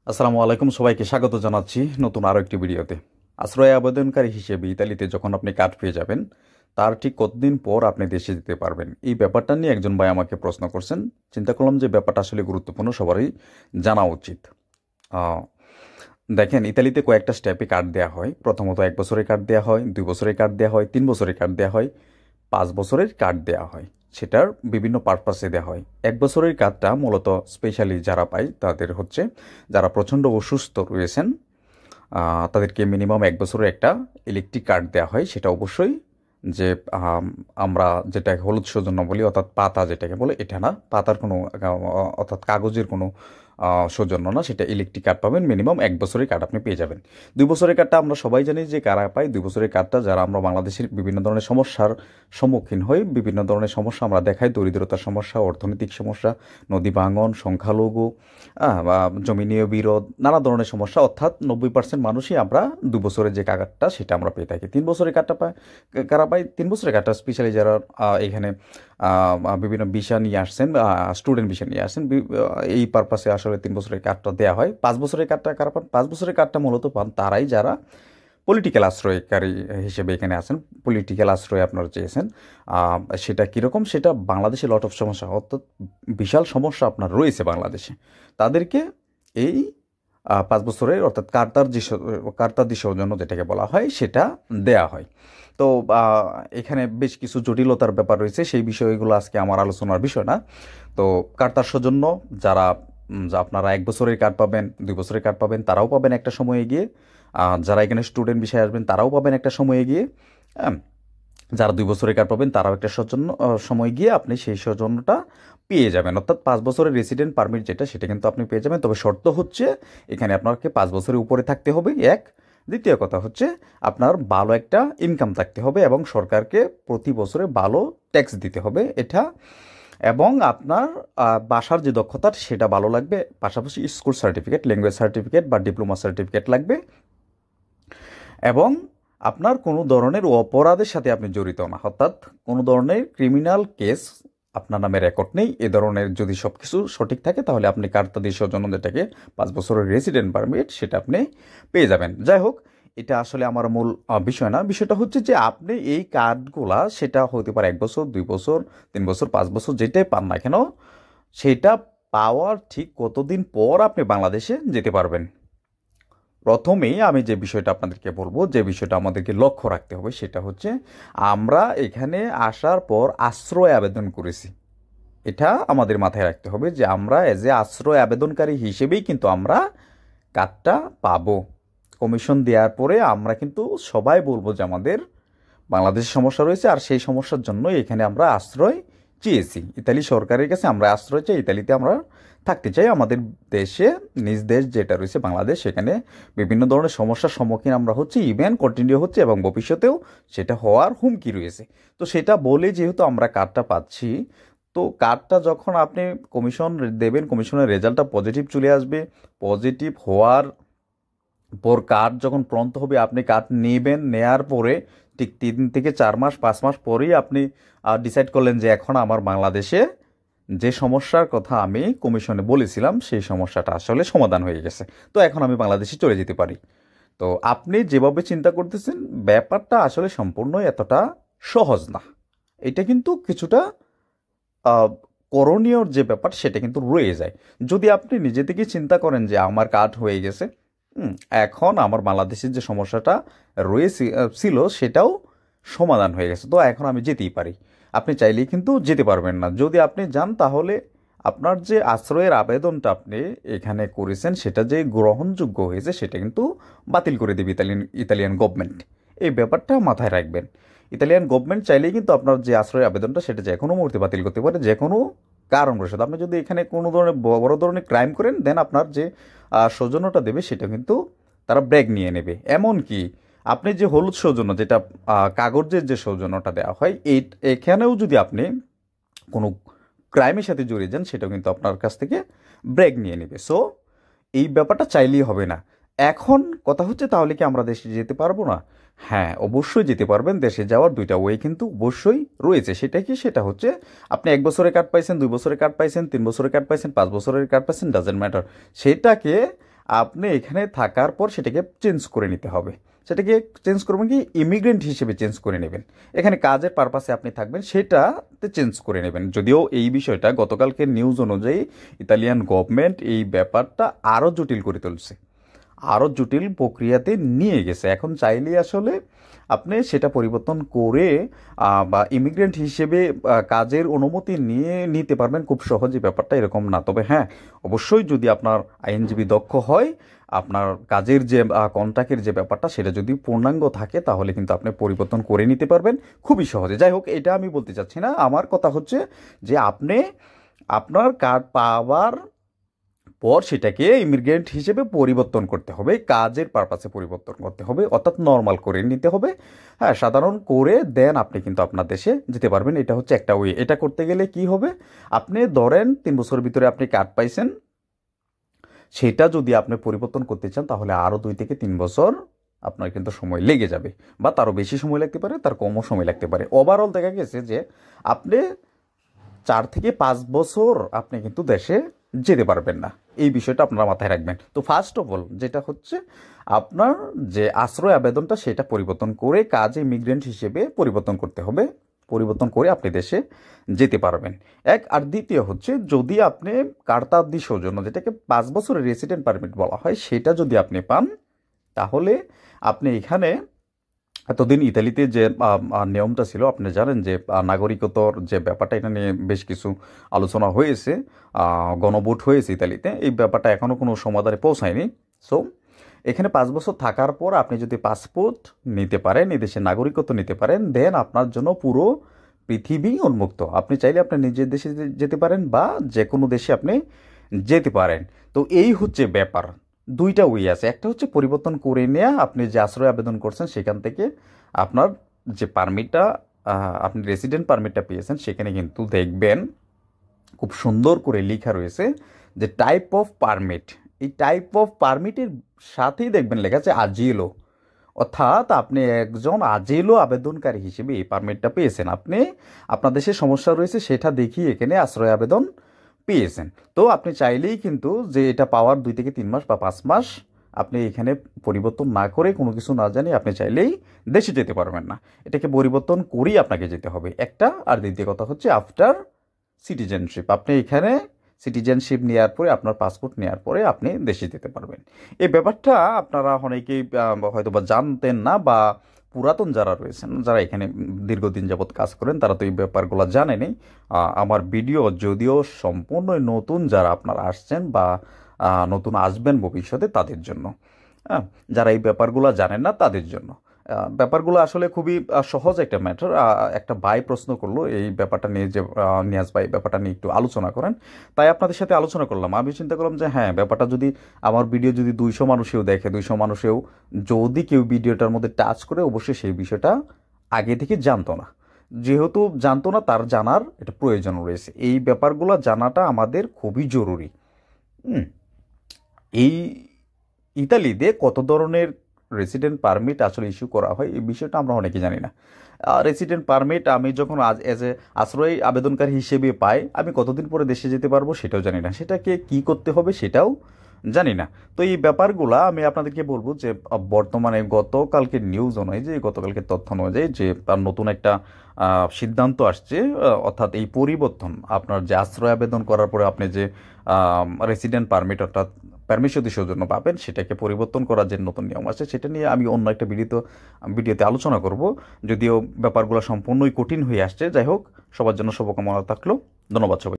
আসসালামু আলাইকুম, সবাইকে স্বাগত জানাচ্ছি নতুন আরও একটি ভিডিওতে। আশ্রয় আবেদনকারী হিসেবে ইতালিতে যখন আপনি কার্ড পেয়ে যাবেন, তার ঠিক কতদিন পর আপনি দেশে যেতে পারবেন, এই ব্যাপারটা নিয়ে একজন ভাই আমাকে প্রশ্ন করছেন। চিন্তা করলাম যে ব্যাপারটা আসলে গুরুত্বপূর্ণ, সবারই জানা উচিত। আহ, দেখেন, ইতালিতে কয়েকটা স্টেপে কার্ড দেওয়া হয়। প্রথমত 1 বছরের কার্ড দেওয়া হয়, 2 বছরের কার্ড দেওয়া হয়, 3 বছরের কার্ড দেওয়া হয়, 5 বছরের কার্ড দেওয়া হয়। সেটার বিভিন্ন পারপাসে দেওয়া হয়। 1 বছরের কার্ডটা মূলত স্পেশালি যারা পায় তাদের হচ্ছে, যারা প্রচণ্ড অসুস্থ রয়েছেন তাদেরকে মিনিমাম 1 বছরের একটা ইলেকট্রিক কার্ড দেওয়া হয়। সেটা অবশ্যই যে আমরা যেটা হলুদ সৌজন্য বলি, অর্থাৎ পাতা যেটাকে বলে, এটা না, পাতার কোনো অর্থাৎ কাগজের কোনো সৌজন্য না, সেটা ইলেকট্রিক কার্ড পাবেন। মিনিমাম 1 বছরের কার্ড আপনি পেয়ে যাবেন। 2 বছরের কার্ডটা আমরা সবাই জানি যে কারা পাই। 2 বছরের কার্ডটা যারা আমরা বাংলাদেশের বিভিন্ন ধরনের সমস্যার সম্মুখীন হই, বিভিন্ন ধরনের সমস্যা আমরা দেখাই, দরিদ্রতার সমস্যা, অর্থনৈতিক সমস্যা, নদী ভাঙন, সংখ্যালঘু, বা জমি নিয়ে বিরোধ, নানা ধরনের সমস্যা, অর্থাৎ 90% মানুষই আমরা 2 বছরের যে কার্ডটা সেটা আমরা পেয়ে থাকি। 3 বছরের কার্ডটা পায় কারা পায়? 3 বছরের কার্ডটা স্পেশালি যারা এখানে বিভিন্ন ভিসা নিয়ে আসছেন, স্টুডেন্ট ভিসা নিয়ে আসছেন, এই পারপাসে আসলে 3 বছরের কার্ডটা দেওয়া হয়। 5 বছরের কার্ডটা কারা পান? 5 বছরের কার্ডটা মূলত পান তারাই যারা পলিটিক্যাল আশ্রয়কারী হিসেবে এখানে আছেন, পলিটিক্যাল আশ্রয় আপনারা চেয়েছেন। সেটা কীরকম? সেটা বাংলাদেশে লট অফ সমস্যা, অর্থাৎ বিশাল সমস্যা আপনার রয়েছে বাংলাদেশে। তাদেরকে এই 5 বছরের অর্থাৎ কার্তার সৌজন্য যেটাকে বলা হয় সেটা দেয়া হয়। তো এখানে বেশ কিছু জটিলতার ব্যাপার রয়েছে, সেই বিষয়গুলো আজকে আমার আলোচনার বিষয় না। তো কার্তার সৌজন্য যারা যা আপনারা 1 বছরের কার্ড পাবেন, 2 বছরের কার্ড পাবেন, তারাও পাবেন একটা সময়ে গিয়ে। যারা এখানে স্টুডেন্ট বিষয়ে আসবেন তারাও পাবেন একটা সময়ে গিয়ে। হ্যাঁ, যারা 2 বছরের কার্ড পাবেন তারাও একটা সৌজন্য সময় গিয়ে আপনি সেই সৌজন্যটা পেয়ে যাবেন। অর্থাৎ 5 বছরের রেসিডেন্ট পারমিট যেটা, সেটা কিন্তু আপনি পেয়ে যাবেন। তবে শর্ত হচ্ছে এখানে আপনাকে 5 বছরের উপরে থাকতে হবে, এক। দ্বিতীয় কথা হচ্ছে আপনার ভালো একটা ইনকাম থাকতে হবে এবং সরকারকে প্রতি বছরে ভালো ট্যাক্স দিতে হবে, এটা। এবং আপনার ভাষার যে দক্ষতা সেটা ভালো লাগবে। পাশাপাশি স্কুল সার্টিফিকেট, ল্যাঙ্গুয়েজ সার্টিফিকেট বা ডিপ্লোমা সার্টিফিকেট লাগবে। এবং আপনার কোনো ধরনের অপরাধের সাথে আপনি জড়িত না, অর্থাৎ কোনো ধরনের ক্রিমিনাল কেস আপনার নামে রেকর্ড নেই। এ ধরনের যদি সব কিছু সঠিক থাকে তাহলে আপনি কার্তাদের সৌজন্য যেটাকে 5 বছরের রেসিডেন্ট পারমিট, সেটা আপনি পেয়ে যাবেন। যাই হোক, এটা আসলে আমার মূল বিষয় না। বিষয়টা হচ্ছে যে আপনি এই কার্ডগুলা, সেটা হতে পারে 1 বছর, 2 বছর, 3 বছর, 5 বছর, যেটাই পান না কেন, সেটা পাওয়ার ঠিক কতদিন পর আপনি বাংলাদেশে যেতে পারবেন। প্রথমেই আমি যে বিষয়টা আপনাদেরকে বলবো, যে বিষয়টা আমাদেরকে লক্ষ্য রাখতে হবে, সেটা হচ্ছে আমরা এখানে আসার পর আশ্রয় আবেদন করেছি। এটা আমাদের মাথায় রাখতে হবে যে আমরা এজ এ আশ্রয় আবেদনকারী হিসেবেই কিন্তু আমরা কার্ডটা পাবো। কমিশন দেওয়ার পরে আমরা কিন্তু সবাই বলবো যে আমাদের বাংলাদেশে সমস্যা রয়েছে, আর সেই সমস্যার জন্যই এখানে আমরা আশ্রয় চেয়েছি। ইতালি সরকারের কাছে আমরা আশ্রয় চাই, ইতালিতে আমরা থাকতে চাই। আমাদের দেশে, নিজ দেশ যেটা রয়েছে বাংলাদেশ, সেখানে বিভিন্ন ধরনের সমস্যার সম্মুখীন আমরা হচ্ছি, ইভেন কন্টিনিউ হচ্ছে এবং ভবিষ্যতেও সেটা হওয়ার হুমকি রয়েছে। তো সেটা বলে যেহেতু আমরা কার্ডটা পাচ্ছি, তো কার্ডটা যখন আপনি কমিশন দেবেন, কমিশনের রেজাল্টটা পজিটিভ চলে আসবে। পজিটিভ হওয়ার পর কার্ড যখন প্রন্ত হবে, আপনি কার্ড নেবেন, নেয়ার পরে ঠিক 3 থেকে 4 মাস, 5 মাস পরেই আপনি ডিসাইড করলেন যে এখন আমার বাংলাদেশে যে সমস্যার কথা আমি কমিশনে বলেছিলাম সেই সমস্যাটা আসলে সমাধান হয়ে গেছে, তো এখন আমি বাংলাদেশে চলে যেতে পারি। তো আপনি যেভাবে চিন্তা করতেছেন, ব্যাপারটা আসলে সম্পূর্ণ এতটা সহজ না। এটা কিন্তু কিছুটা করণীয় যে ব্যাপার, সেটা কিন্তু রয়ে যায়। যদি আপনি নিজে থেকে চিন্তা করেন যে আমার কার্ড হয়ে গেছে, এখন আমার বাংলাদেশের যে সমস্যাটা রয়েছে ছিল সেটাও সমাধান হয়ে গেছে, তো এখন আমি যেতেই পারি। আপনি চাইলেই কিন্তু যেতে পারবেন না। যদি আপনি যান তাহলে আপনার যে আশ্রয়ের আবেদনটা আপনি এখানে করেছেন সেটা যে গ্রহণযোগ্য হয়েছে সেটা কিন্তু বাতিল করে দেবে ইতালিয়ান গভর্নমেন্ট। এই ব্যাপারটা মাথায় রাখবেন। ইতালিয়ান গভর্নমেন্ট চাইলেই কিন্তু আপনার যে আশ্রয় আবেদনটা সেটা যে কোনো মুহূর্তে বাতিল করতে পারে, যে কোনো কারণবশত। আপনি যদি এখানে কোনো ধরনের বড় ধরনের ক্রাইম করেন, দেন আপনার যে সৌজন্যটা দেবে সেটা কিন্তু তারা ব্রেক নিয়ে নেবে। এমনকি আপনি যে হলুদ সৌজন্য, যেটা কাগজের যে সৌজন্যটা দেওয়া হয়, এখানেও যদি আপনি কোনো ক্রাইমের সাথে জড়িয়ে যান, সেটাও কিন্তু আপনার কাছ থেকে ব্রেক নিয়ে নেবে। সো এই ব্যাপারটা চাইলেই হবে না। এখন কথা হচ্ছে, তাহলে কি আমরা দেশে যেতে পারবো না? হ্যাঁ, অবশ্যই যেতে পারবেন। দেশে যাওয়ার দুইটা ওয়ে কিন্তু অবশ্যই রয়েছে। সেটা কি? সেটা হচ্ছে আপনি 1 বছরের কার্ড পাইছেন, 2 বছরের কার্ড পাইছেন, 3 বছরের কার্ড পাইছেন, 5 বছরের কার্ড পাইছেন, ডাজেন্ট ম্যাটার। সেটাকে আপনি এখানে থাকার পর সেটাকে চেঞ্জ করে নিতে হবে। সেটাকে চেঞ্জ করবেন কি, ইমিগ্রেন্ট হিসেবে চেঞ্জ করে নেবেন। এখানে কাজের পারপাসে আপনি থাকবেন সেটাতে চেঞ্জ করে নেবেন। যদিও এই বিষয়টা গতকালকে নিউজ অনুযায়ী ইতালিয়ান গভর্নমেন্ট এই ব্যাপারটা আরও জটিল করে তুলছে, আরও জটিল প্রক্রিয়াতে নিয়ে গেছে। এখন চাইলেই আসলে আপনি সেটা পরিবর্তন করে বা ইমিগ্রেন্ট হিসেবে কাজের অনুমতি নিতে পারবেন খুব সহজে। ব্যাপারটা এরকম না। তবে হ্যাঁ, অবশ্যই যদি আপনার আইনজীবী দক্ষ হয়, আপনার কাজের যে কন্ট্রাক্টের যে ব্যাপারটা সেটা যদি পূর্ণাঙ্গ থাকে, তাহলে কিন্তু আপনি পরিবর্তন করে নিতে পারবেন খুবই সহজে। যাই হোক, এটা আমি বলতে চাচ্ছি না। আমার কথা হচ্ছে যে আপনি আপনার কার্ড পাওয়ার পর সেটাকে ইমিগ্রেন্ট হিসেবে পরিবর্তন করতে হবে, কাজের পারপাসে পরিবর্তন করতে হবে, অর্থাৎ নর্মাল করে নিতে হবে। হ্যাঁ, সাধারণ করে দেন আপনি কিন্তু আপনার দেশে যেতে পারবেন। এটা হচ্ছে একটা ওয়ে। এটা করতে গেলে কি হবে, আপনি ধরেন 3 বছরের ভিতরে আপনি কার্ড পাইছেন, সেটা যদি আপনি পরিবর্তন করতে চান তাহলে আরও 2 থেকে 3 বছর আপনার কিন্তু সময় লেগে যাবে, বা তারও বেশি সময় লাগতে পারে, তার কমও সময় লাগতে পারে। ওভারঅল দেখা গেছে যে আপনি 4 থেকে 5 বছর আপনি কিন্তু দেশে যেতে পারবেন না। এই বিষয়টা আপনারা মাথায় রাখবেন। তো ফার্স্ট অফ অল যেটা হচ্ছে, আপনার যে আশ্রয় আবেদনটা সেটা পরিবর্তন করে কাজে ইমিগ্রেন্ট হিসেবে পরিবর্তন করতে হবে। পরিবর্তন করে আপনি দেশে যেতে পারবেন। এক। আর দ্বিতীয় হচ্ছে, যদি আপনি কার্তাদি সৌজন্য, যেটাকে 5 বছরের রেসিডেন্ট পারমিট বলা হয়, সেটা যদি আপনি পান, তাহলে আপনি এখানে এতদিন ইতালিতে যে নিয়মটা ছিল, আপনি জানেন যে নাগরিকত্বর যে ব্যাপারটা, এটা নিয়ে বেশ কিছু আলোচনা হয়েছে, গণভোট হয়েছে ইতালিতে। এই ব্যাপারটা এখনও কোনো সমাধানে পৌঁছায়নি। সো এখানে 5 বছর থাকার পর আপনি যদি পাসপোর্ট নিতে পারেন, এই দেশের নাগরিকত্ব নিতে পারেন, দেন আপনার জন্য পুরো পৃথিবী উন্মুক্ত। আপনি চাইলে আপনার নিজের দেশে যেতে পারেন বা যে কোনো দেশে আপনি যেতে পারেন। তো এই হচ্ছে ব্যাপার। 2টা ওয়ে আছে। একটা হচ্ছে পরিবর্তন করে নেওয়া, আপনি যে আশ্রয় আবেদন করছেন সেখান থেকে আপনার যে পারমিটটা, আপনি রেসিডেন্ট পারমিটটা পেয়েছেন, সেখানে কিন্তু দেখবেন খুব সুন্দর করে লেখা রয়েছে যে টাইপ অফ পারমিট। এই টাইপ অফ পারমিটের সাথেই দেখবেন লেখা আছে আজিলো, অর্থাৎ আপনি একজন আজিলো আবেদনকারী হিসেবে এই পারমিটটা পেয়েছেন। আপনি আপনার দেশে সমস্যা রয়েছে সেটা দেখিয়ে এখানে আশ্রয় আবেদন পেয়েছেন। তো আপনি চাইলেই কিন্তু যে এটা পাওয়ার 2 থেকে 3 মাস বা 5 মাস আপনি এখানে পরিবর্তন না করে, কোনো কিছু না জানি, আপনি চাইলেই দেশে যেতে পারবেন না। এটাকে পরিবর্তন করেই আপনাকে যেতে হবে একটা। আর দ্বিতীয় কথা হচ্ছে আফটার সিটিজেনশিপ, আপনি এখানে সিটিজেনশিপ নেওয়ার পরে, আপনার পাসপোর্ট নেওয়ার পরে আপনি দেশে যেতে পারবেন। এই ব্যাপারটা আপনারা অনেকেই হয়তো বা জানতেন না, বা পুরাতন যারা রয়েছেন, যারা এখানে দীর্ঘদিন যাবৎ কাজ করেন, তারা তো এই ব্যাপারগুলো জানেনি। আমার ভিডিও যদিও সম্পূর্ণ নতুন, যারা আপনারা আসছেন বা নতুন আসবেন ভবিষ্যতে, তাদের জন্য। হ্যাঁ, যারা এই ব্যাপারগুলো জানেন না তাদের জন্য। ব্যাপারগুলো আসলে খুবই সহজ একটা ম্যাটার। একটা ভাই প্রশ্ন করলো এই ব্যাপারটা নিয়ে, যে নিয়াজ ভাই ব্যাপারটা নিয়ে একটু আলোচনা করেন, তাই আপনাদের সাথে আলোচনা করলাম। আমি চিন্তা করলাম যে হ্যাঁ, ব্যাপারটা যদি আমার ভিডিও যদি 200 মানুষেও দেখে, 200 মানুষেও যদি কেউ ভিডিওটার মধ্যে টাচ করে, অবশ্যই সেই বিষয়টা আগে থেকে জানতো না। যেহেতু জানতো না, তার জানার এটা প্রয়োজন রয়েছে। এই ব্যাপারগুলো জানাটা আমাদের খুবই জরুরি। হুম। এই ইতালিতে কত ধরনের রেসিডেন্ট পারমিট আসলে ইস্যু করা হয়, এই বিষয়টা আমরা অনেকেই জানি না। রেসিডেন্ট পারমিট আমি যখন এজ এ আশ্রয় আবেদনকারী হিসেবে পাই, আমি কতদিন পরে দেশে যেতে পারবো সেটাও জানি না, সেটাকে কি করতে হবে সেটাও জানি না। তো এই ব্যাপারগুলা আমি আপনাদেরকে বলবো যে বর্তমানে গতকালকে নিউজ অনুযায়ী, গতকালকে তথ্য অনুযায়ী, যে তার নতুন একটা সিদ্ধান্ত আসছে, অর্থাৎ এই পরিবর্তন, আপনার যে আশ্রয় আবেদন করার পরে আপনি যে রেসিডেন্ট পারমিট, অর্থাৎ পারমিশন সৌজন্য পাবেন, সেটাকে পরিবর্তন করার যে নতুন নিয়ম আছে, সেটা নিয়ে আমি অন্য একটা ভিডিওতে আলোচনা করব। যদিও ব্যাপারগুলো সম্পূর্ণই কঠিন হয়ে আসছে। যাই হোক, সবার জন্য শুভকামনা থাকলো। ধন্যবাদ সবাই।